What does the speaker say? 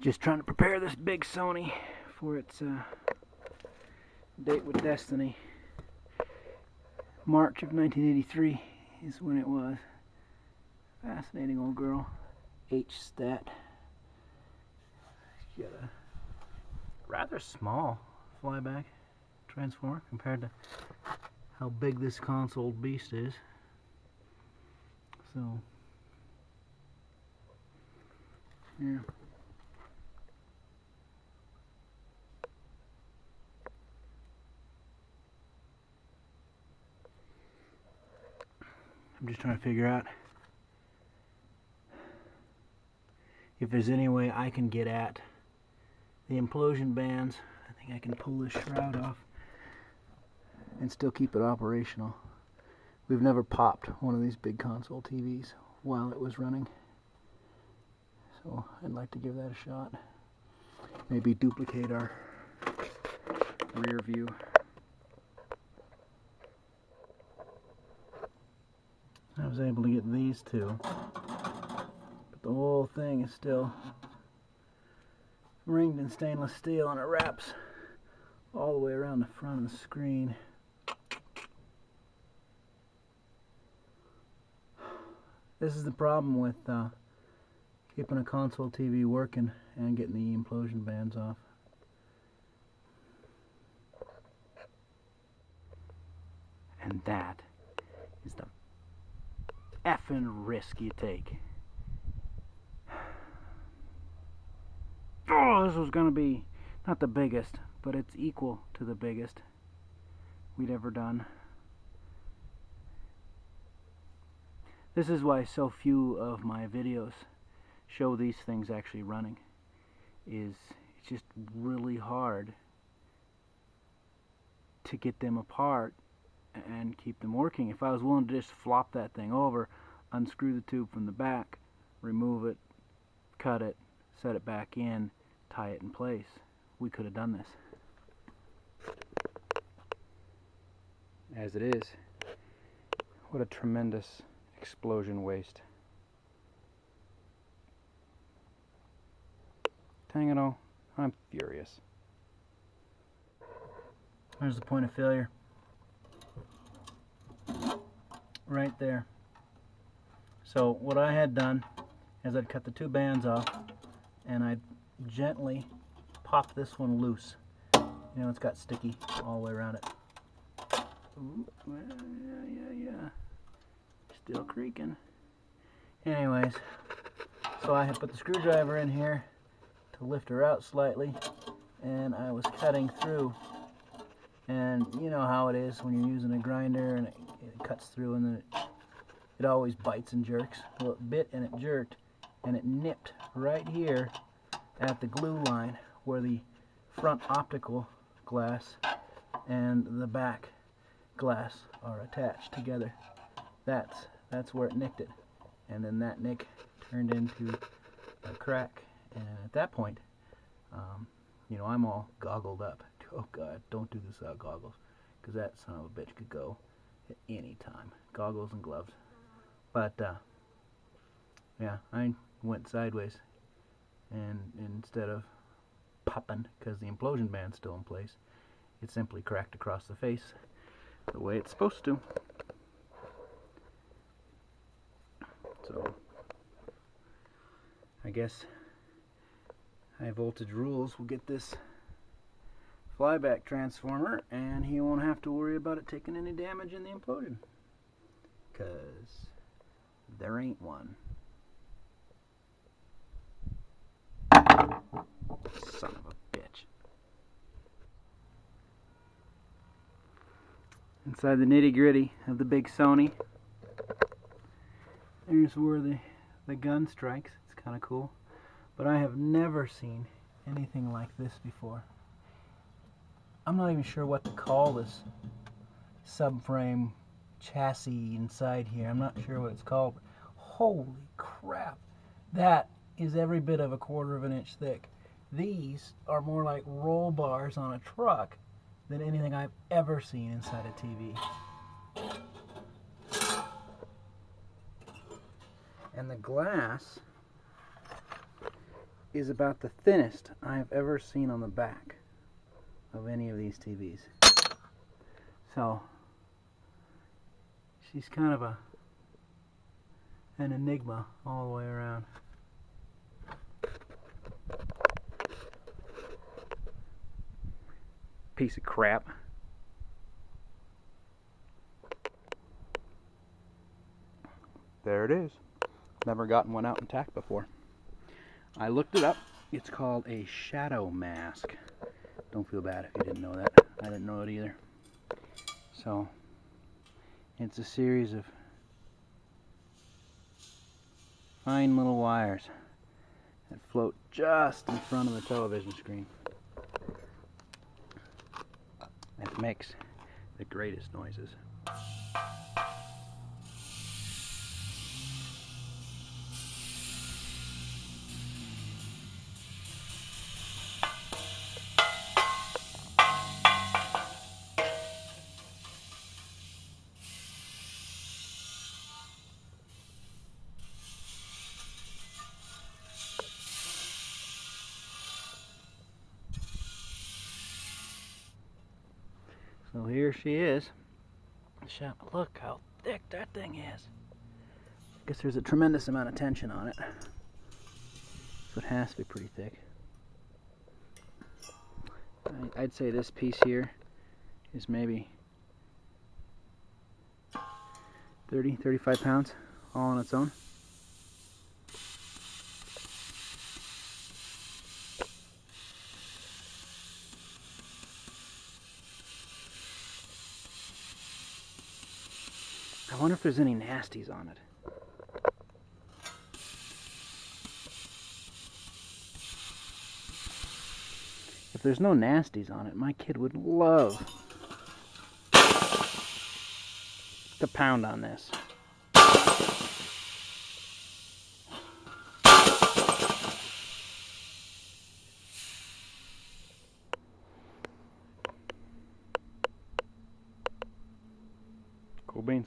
Just trying to prepare this big Sony for its date with Destiny. March of 1983 is when it was. Fascinating old girl. H-stat. She's got a rather small flyback transformer compared to how big this console beast is. So, yeah. I'm just trying to figure out if there's any way I can get at the implosion bands. I think I can pull this shroud off and still keep it operational. We've never popped one of these big console TVs while it was running, so I'd like to give that a shot. Maybe duplicate our rear view. I was able to get these two, but the whole thing is still ringed in stainless steel, and it wraps all the way around the front of the screen. This is the problem with keeping a console TV working and getting the implosion bands off. And that is the effing risk you take. Oh, this was gonna be not the biggest, but it's equal to the biggest we'd ever done. This is why so few of my videos show these things actually running. It's just really hard to get them apart and keep them working. If I was willing to just flop that thing over, unscrew the tube from the back, remove it, cut it, set it back in, tie it in place, we could have done this. As it is, what a tremendous explosion waste. Dang it all, I'm furious. There's the point of failure. Right there. So what I had done is I'd cut the two bands off and I'd gently pop this one loose. You know, it's got sticky all the way around it. Ooh, yeah. Still creaking. Anyways, so I had put the screwdriver in here to lift her out slightly, and I was cutting through. And you know how it is when you're using a grinder and it cuts through, and then it always bites and jerks. Well, it bit and it jerked, and it nipped right here at the glue line where the front optical glass and the back glass are attached together. That's where it nicked it, and then that nick turned into a crack. And at that point, you know, I'm all goggled up. Oh God, don't do this without goggles, because that son of a bitch could go at any time. Goggles and gloves. But yeah, I went sideways, and instead of popping, because the implosion band's still in place, it simply cracked across the face the way it's supposed to. So I guess high voltage rules will get this flyback transformer, and he won't have to worry about it taking any damage in the implosion, because there ain't one. Son of a bitch. Inside the nitty-gritty of the big Sony, there's where the gun strikes. It's kind of cool, but I have never seen anything like this before. I'm not even sure what to call this subframe chassis inside here. I'm not sure what it's called. But holy crap, that is every bit of a 1/4 of an inch thick. These are more like roll bars on a truck than anything I've ever seen inside a TV. And the glass is about the thinnest I have ever seen on the back of any of these TVs. So she's kind of an enigma all the way around. Piece of crap. There it is. Never gotten one out intact before. I looked it up. It's called a shadow mask. Don't feel bad if you didn't know that. I didn't know it either. So it's a series of fine little wires that float just in front of the television screen. It makes the greatest noises. So here she is. Look how thick that thing is. I guess there's a tremendous amount of tension on it. So it has to be pretty thick. I'd say this piece here is maybe 30, 35 pounds all on its own. I wonder if there's any nasties on it. If there's no nasties on it, my kid would love to pound on this. Cool beans.